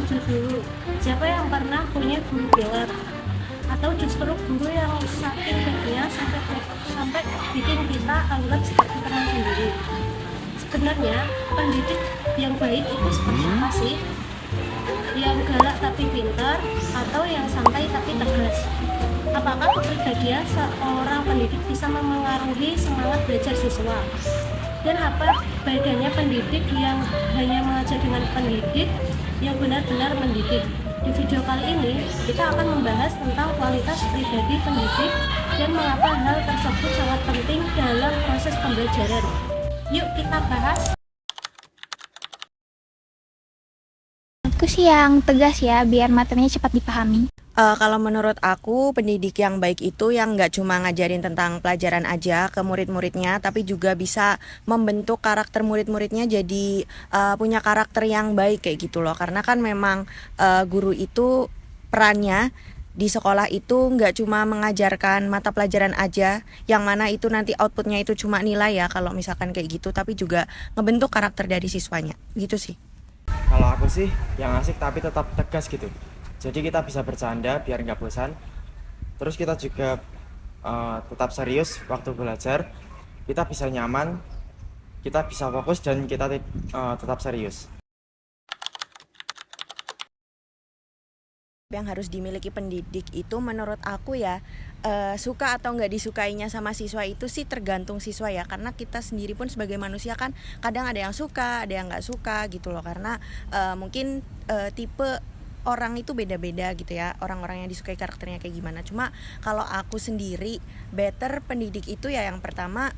jujur dulu, siapa yang pernah punya guru killer? Atau justru guru yang saking baiknya sampai bikin kita anggap seperti teman sendiri? Sebenarnya pendidik yang baik itu seperti apa sih? Yang galak tapi pintar, atau yang santai tapi tegas? Apakah kepribadian seorang pendidik bisa memengaruhi semangat belajar siswa? Dan apa bedanya pendidik yang hanya mengajar dengan pendidik yang benar-benar mendidik? Di video kali ini, kita akan membahas tentang kualitas pribadi pendidik dan mengapa hal tersebut sangat penting dalam proses pembelajaran. Yuk kita bahas. Aku sih yang tegas ya, biar materinya cepat dipahami. Kalau menurut aku, pendidik yang baik itu yang nggak cuma ngajarin tentang pelajaran aja ke murid-muridnya, tapi juga bisa membentuk karakter murid-muridnya jadi punya karakter yang baik kayak gitu loh. Karena kan memang guru itu perannya di sekolah itu nggak cuma mengajarkan mata pelajaran aja, yang mana itu nanti outputnya itu cuma nilai ya kalau misalkan kayak gitu, tapi juga ngebentuk karakter dari siswanya, gitu sih. Kalau aku sih yang asik tapi tetap tegas gitu. Jadi kita bisa bercanda biar nggak bosan. Terus kita juga tetap serius waktu belajar. Kita bisa nyaman, kita bisa fokus dan kita tetap serius. Yang harus dimiliki pendidik itu menurut aku ya, suka atau nggak disukainya sama siswa itu sih tergantung siswa ya, karena kita sendiri pun sebagai manusia kan kadang ada yang suka ada yang nggak suka gitu loh, karena mungkin tipe orang itu beda-beda gitu ya, orang-orang yang disukai karakternya kayak gimana. Cuma kalau aku sendiri, better pendidik itu ya yang pertama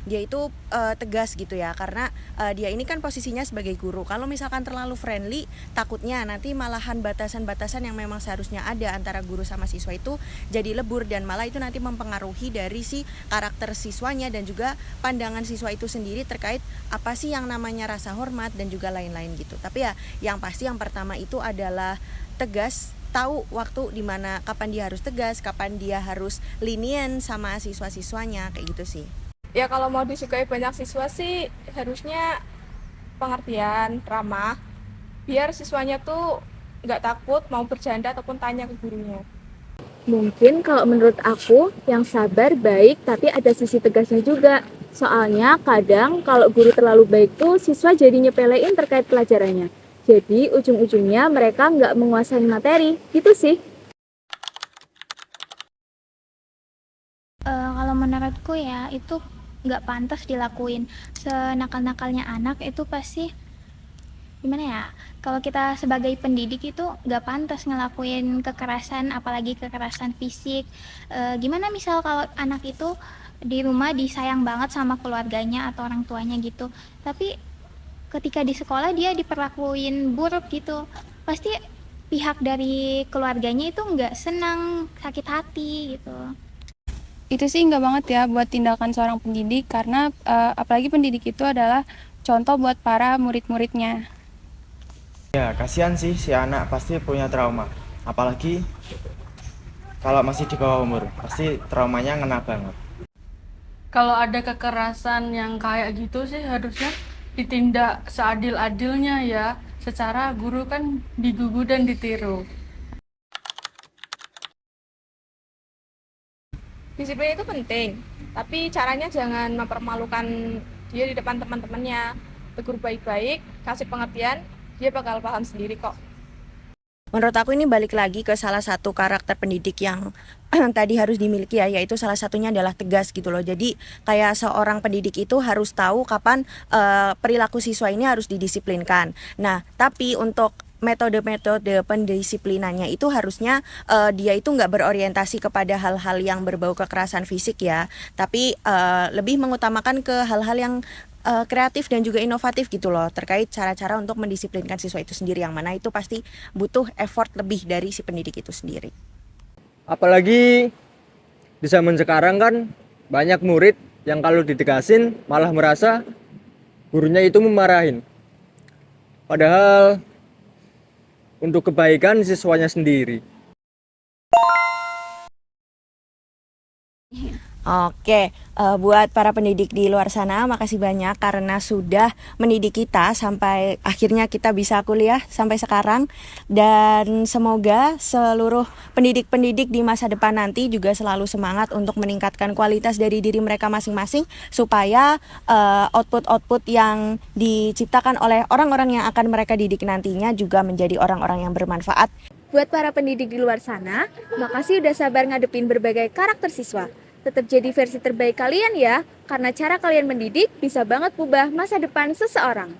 dia itu tegas gitu ya, karena dia ini kan posisinya sebagai guru. Kalau misalkan terlalu friendly, takutnya nanti malahan batasan-batasan yang memang seharusnya ada antara guru sama siswa itu jadi lebur, dan malah itu nanti mempengaruhi dari si karakter siswanya dan juga pandangan siswa itu sendiri terkait apa sih yang namanya rasa hormat dan juga lain-lain gitu. Tapi ya yang pasti yang pertama itu adalah tegas, tahu waktu dimana kapan dia harus tegas, kapan dia harus lenient sama siswa-siswanya kayak gitu sih. Ya kalau mau disukai banyak siswa sih harusnya pengertian, ramah, biar siswanya tuh nggak takut mau bercanda ataupun tanya ke gurunya. Mungkin kalau menurut aku, yang sabar baik tapi ada sisi tegasnya juga. Soalnya kadang kalau guru terlalu baik tuh siswa jadi nyepelein terkait pelajarannya. Jadi ujung-ujungnya mereka nggak menguasai materi, gitu sih. Kalau menurutku ya, itu nggak pantas dilakuin. Senakal-nakalnya anak itu pasti, gimana ya, kalau kita sebagai pendidik itu nggak pantas ngelakuin kekerasan, apalagi kekerasan fisik. Gimana misal kalau anak itu di rumah disayang banget sama keluarganya atau orang tuanya gitu, tapi ketika di sekolah dia diperlakuin buruk gitu, pasti pihak dari keluarganya itu nggak senang, sakit hati gitu. Itu sih nggak banget ya buat tindakan seorang pendidik, karena apalagi pendidik itu adalah contoh buat para murid-muridnya. Ya kasihan sih si anak pasti punya trauma. Apalagi kalau masih di bawah umur, pasti traumanya ngena banget. Kalau ada kekerasan yang kayak gitu sih harusnya ditindak seadil-adilnya ya. Secara guru kan digugu dan ditiru. Disiplin itu penting, tapi caranya jangan mempermalukan dia di depan teman-temannya. Tegur baik-baik, kasih pengertian, dia bakal paham sendiri kok. Menurut aku ini balik lagi ke salah satu karakter pendidik yang tadi harus dimiliki ya, yaitu salah satunya adalah tegas gitu loh. Jadi kayak seorang pendidik itu harus tahu kapan perilaku siswa ini harus didisiplinkan. Nah, tapi untuk metode-metode pendisiplinannya itu harusnya dia itu nggak berorientasi kepada hal-hal yang berbau kekerasan fisik ya, tapi lebih mengutamakan ke hal-hal yang kreatif dan juga inovatif gitu loh, terkait cara-cara untuk mendisiplinkan siswa itu sendiri, yang mana itu pasti butuh effort lebih dari si pendidik itu sendiri. Apalagi di zaman sekarang kan banyak murid yang kalau ditegasin malah merasa gurunya itu memarahin. Padahal untuk kebaikan siswanya sendiri. Oke, buat para pendidik di luar sana, makasih banyak karena sudah mendidik kita sampai akhirnya kita bisa kuliah sampai sekarang. Dan semoga seluruh pendidik-pendidik di masa depan nanti juga selalu semangat untuk meningkatkan kualitas dari diri mereka masing-masing supaya output-output yang diciptakan oleh orang-orang yang akan mereka didik nantinya juga menjadi orang-orang yang bermanfaat. Buat para pendidik di luar sana, makasih udah sabar ngadepin berbagai karakter siswa. Tetap jadi versi terbaik kalian ya, karena cara kalian mendidik bisa banget ubah masa depan seseorang.